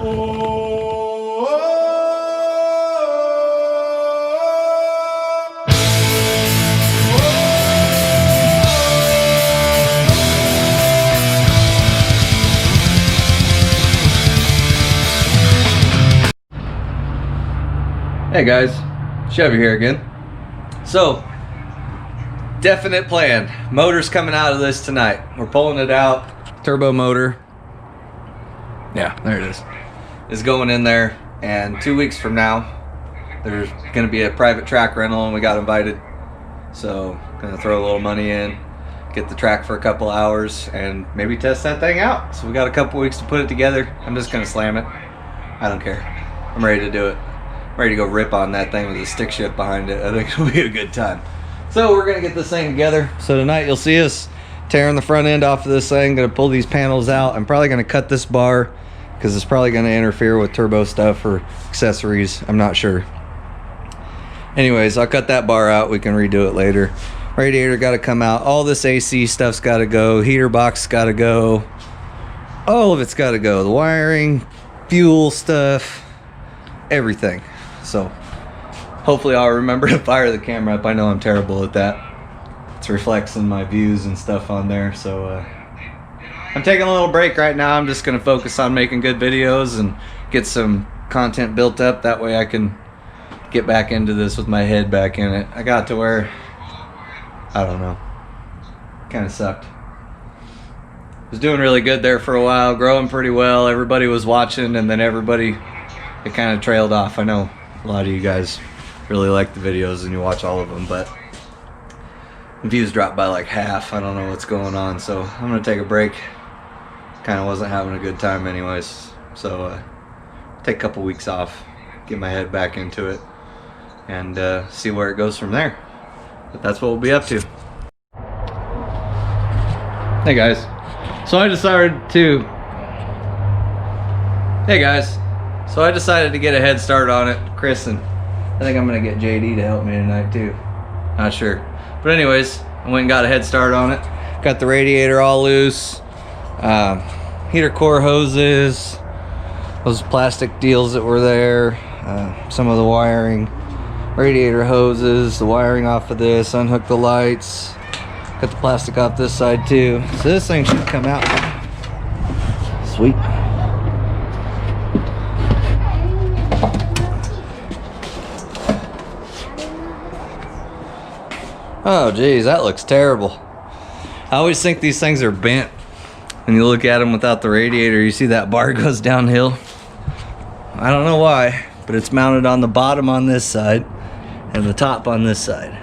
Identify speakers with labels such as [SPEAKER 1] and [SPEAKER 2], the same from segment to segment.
[SPEAKER 1] Hey guys, Chevy here again. So, definite plan. Motor's coming out of this tonight. We're pulling it out. Turbo motor. Yeah, there it is. Is going in there, and 2 weeks from now, there's gonna be a private track rental, and we got invited. So, gonna throw a little money in, get the track for a couple hours, and maybe test that thing out. So we got a couple weeks to put it together. I'm just gonna slam it. I don't care. I'm ready to do it. Ready to go rip on that thing with a stick shift behind it. I think it'll be a good time. So we're gonna get this thing together. So tonight you'll see us tearing the front end off of this thing. Gonna pull these panels out. I'm probably gonna cut this bar because it's probably gonna interfere with turbo stuff or accessories. I'm not sure. Anyways, I'll cut that bar out. We can redo it later. Radiator gotta come out. All this AC stuff's gotta go. Heater box gotta go. All of it's gotta go. The wiring, fuel stuff, everything. So hopefully I'll remember to fire the camera up. I know I'm terrible at that. It's reflecting my views and stuff on there. So I'm taking a little break right now. I'm just gonna focus on making good videos and get some content built up. That way I can get back into this with my head back in it. I got to where, I don't know, kind of sucked. Was doing really good there for a while, growing pretty well. Everybody was watching, and then it kind of trailed off. I know a lot of you guys really like the videos and you watch all of them, but the views dropped by like half. I don't know what's going on, so I'm gonna take a break. Kind of wasn't having a good time anyways, so take a couple weeks off, get my head back into it, and see where it goes from there. But that's what we'll be up to. Hey guys, so I decided to get a head start on it. Chris, and I think I'm gonna get JD to help me tonight too. Not sure. But anyways, I went and got a head start on it. Got the radiator all loose. Heater core hoses. Those plastic deals that were there. Some of the wiring. Radiator hoses. The wiring off of this. Unhooked the lights. Got the plastic off this side too. So this thing should come out. Sweet. Oh geez, that looks terrible. I always think these things are bent. When you look at them without the radiator, you see that bar goes downhill. I don't know why, but it's mounted on the bottom on this side and the top on this side.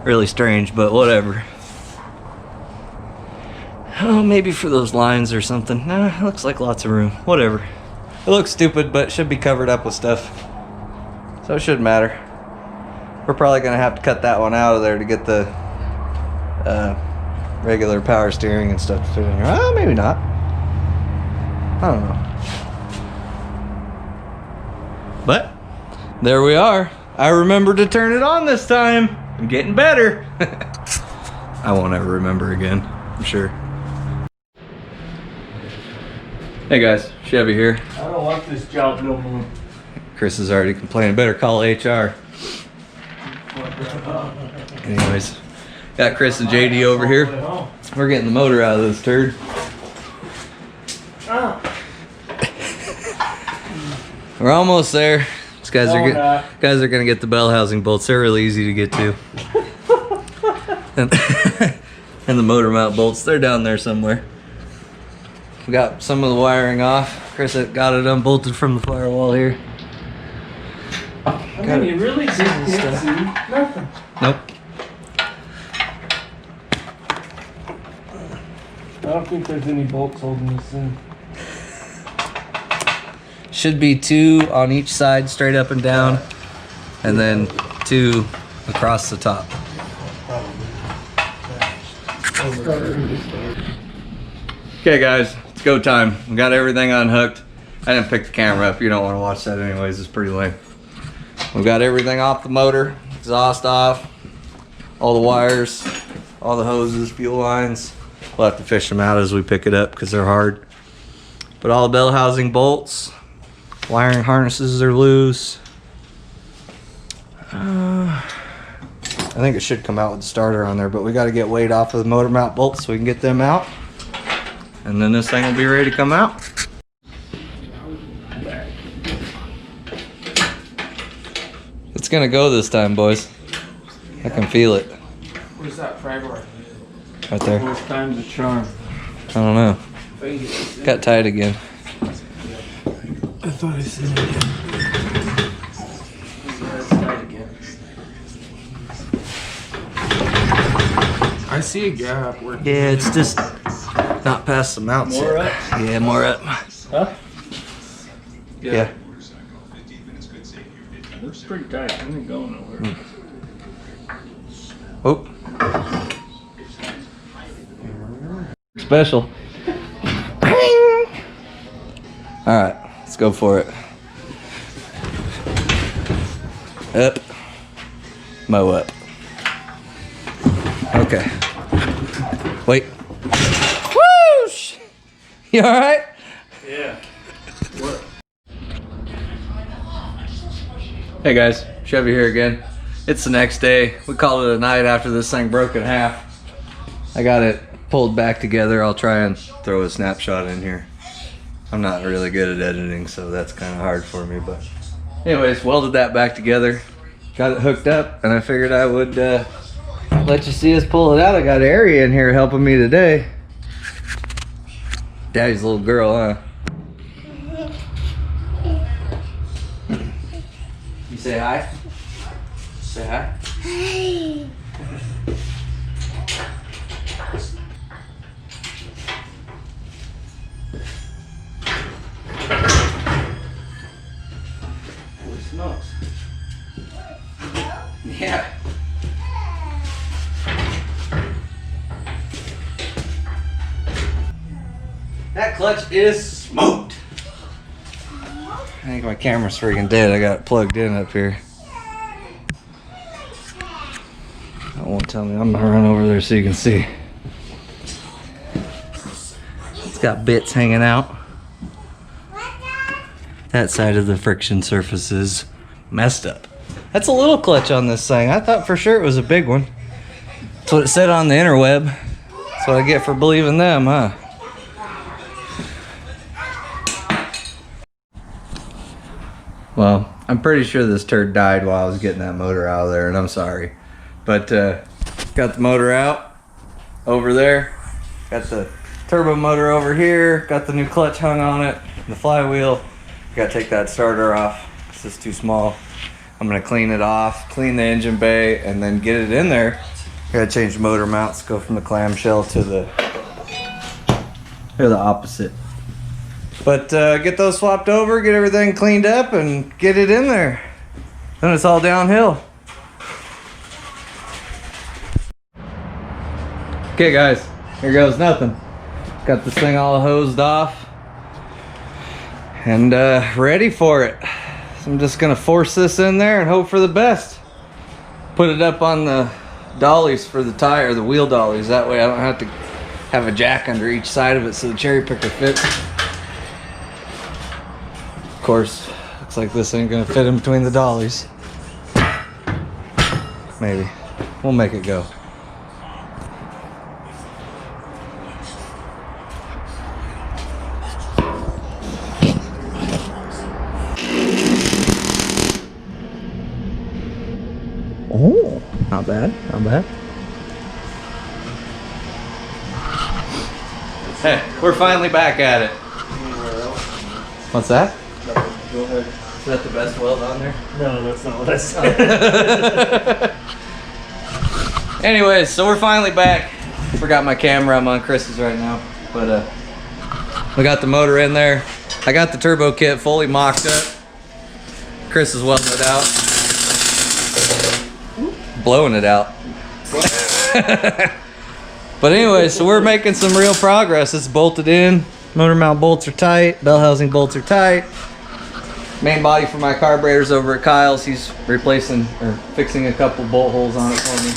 [SPEAKER 1] Really strange, but whatever. Oh, maybe for those lines or something. Nah, it looks like lots of room. Whatever. It looks stupid, but it should be covered up with stuff. So it shouldn't matter. We're probably gonna have to cut that one out of there to get the regular power steering and stuff to fit in here. Oh, maybe not. I don't know. But there we are. I remembered to turn it on this time. I'm getting better. I won't ever remember again, I'm sure. Hey guys, Chevy here.
[SPEAKER 2] I don't like this job no more.
[SPEAKER 1] Chris is already complaining. Better call HR. Anyways, got Chris and JD over here. We're getting the motor out of this turd. We're almost there. These guys are gonna get the bell housing bolts. They're really easy to get to. And the motor mount bolts, they're down there somewhere. We got some of the wiring off. Chris got it unbolted from the firewall here.
[SPEAKER 2] I mean, you really can't see nothing.
[SPEAKER 1] Nope.
[SPEAKER 2] I don't think there's any bolts holding this in.
[SPEAKER 1] Should be 2 on each side, straight up and down, and then 2 across the top. Okay guys, it's go time. We got everything unhooked. I didn't pick the camera up. You don't want to watch that anyways. It's pretty lame. We've got everything off the motor, exhaust off, all the wires, all the hoses, fuel lines. We'll have to fish them out as we pick it up because they're hard. But all the bell housing bolts, wiring harnesses are loose. I think it should come out with the starter on there, but we got to get weight off of the motor mount bolts so we can get them out. And then this thing will be ready to come out. It's gonna go this time, boys. I can feel it.
[SPEAKER 2] Where's that frag right?
[SPEAKER 1] Right there.
[SPEAKER 2] First time's a charm.
[SPEAKER 1] I don't know. Got tight again.
[SPEAKER 2] I thought I seen it again. Yeah, it's tight again. I see a gap.
[SPEAKER 1] Yeah, it's just not past the mounts
[SPEAKER 2] More
[SPEAKER 1] yet.
[SPEAKER 2] up?
[SPEAKER 1] Yeah, more up.
[SPEAKER 2] Huh?
[SPEAKER 1] Yeah.
[SPEAKER 2] Looks pretty tight. I ain't going nowhere.
[SPEAKER 1] Oh. Special. All right, let's go for it. Up. Mow up. Okay. Wait. Whoosh! You all right?
[SPEAKER 2] Yeah. What?
[SPEAKER 1] Hey guys, Chevy here again. It's the next day. We called it a night after this thing broke in half. I got it pulled back together. I'll try and throw a snapshot in here. I'm not really good at editing, so that's kind of hard for me, but anyways, welded that back together, got it hooked up, and I figured I would let you see us pull it out. I got Ari in here helping me today. Daddy's little girl, huh? You say hi? Say hi.
[SPEAKER 3] Hi.
[SPEAKER 1] Holy smokes. Yeah. That clutch is smoked. I think my camera's freaking dead. I got it plugged in up here. That won't tell me. I'm gonna run over there so you can see. It's got bits hanging out. That side of the friction surface is messed up. That's a little clutch on this thing. I thought for sure it was a big one. That's what it said on the interweb. That's what I get for believing them, huh? Well, I'm pretty sure this turd died while I was getting that motor out of there, and I'm sorry. But got the motor out over there. Got the turbo motor over here. Got the new clutch hung on it. The flywheel. Got to take that starter off. This is too small. I'm gonna clean it off, clean the engine bay, and then get it in there. Gotta change the motor mounts, go from the clamshell to the opposite. But get those swapped over, get everything cleaned up, and get it in there. Then it's all downhill. Okay guys, here goes nothing. Got this thing all hosed off and ready for it. So I'm just gonna force this in there and hope for the best. Put it up on the dollies for the tire, the wheel dollies. That way I don't have to have a jack under each side of it so the cherry picker fits. Of course, looks like this ain't gonna fit in between the dollies. Maybe. We'll make it go. Oh, not bad, not bad. Hey, we're finally back at it. What's that?
[SPEAKER 2] Go ahead.
[SPEAKER 1] Is that the best weld on there?
[SPEAKER 2] No, that's not what I said.
[SPEAKER 1] Anyways, so we're finally back. Forgot my camera, I'm on Chris's right now. But we got the motor in there. I got the turbo kit fully mocked up. Chris is welding it out. Blowing it out. But anyway, so we're making some real progress. It's bolted in. Motor mount bolts are tight. Bell housing bolts are tight. Main body for my carburetor's over at Kyle's. He's replacing or fixing a couple bolt holes on it for me.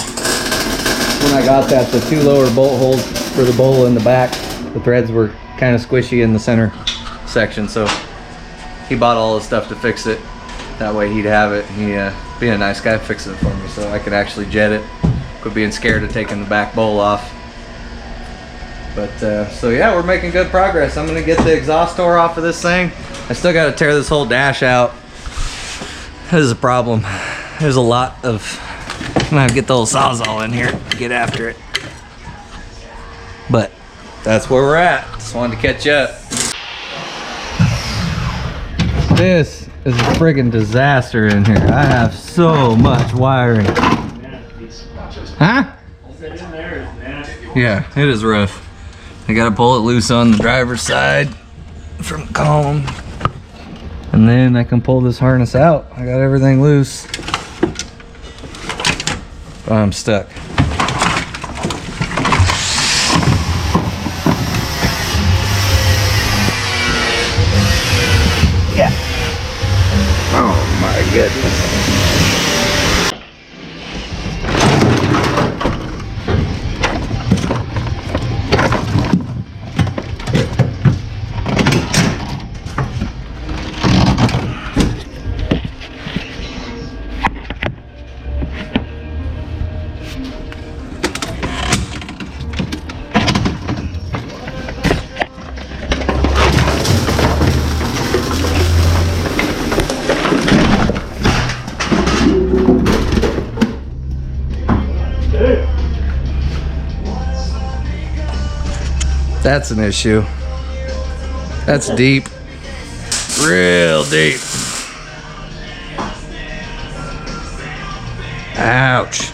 [SPEAKER 1] When I got that, the two lower bolt holes for the bowl in the back, the threads were kind of squishy in the center. section, so he bought all the stuff to fix it. That way he'd have it. He being a nice guy, fixing it for me so I could actually jet it. Quit being scared of taking the back bowl off. But so yeah, we're making good progress. I'm gonna get the exhaust door off of this thing. I still gotta tear this whole dash out. This is a problem. There's a lot of, I'm gonna have to get the old Sawzall in here to get after it. But that's where we're at. Just wanted to catch you up. This is a friggin' disaster in here. I have so much wiring. Huh?
[SPEAKER 2] In there is nasty.
[SPEAKER 1] Yeah, it is rough. I gotta pull it loose on the driver's side from the column. And then I can pull this harness out. I got everything loose. But I'm stuck. Yeah. Oh my goodness. That's an issue. That's deep. Real deep. Ouch.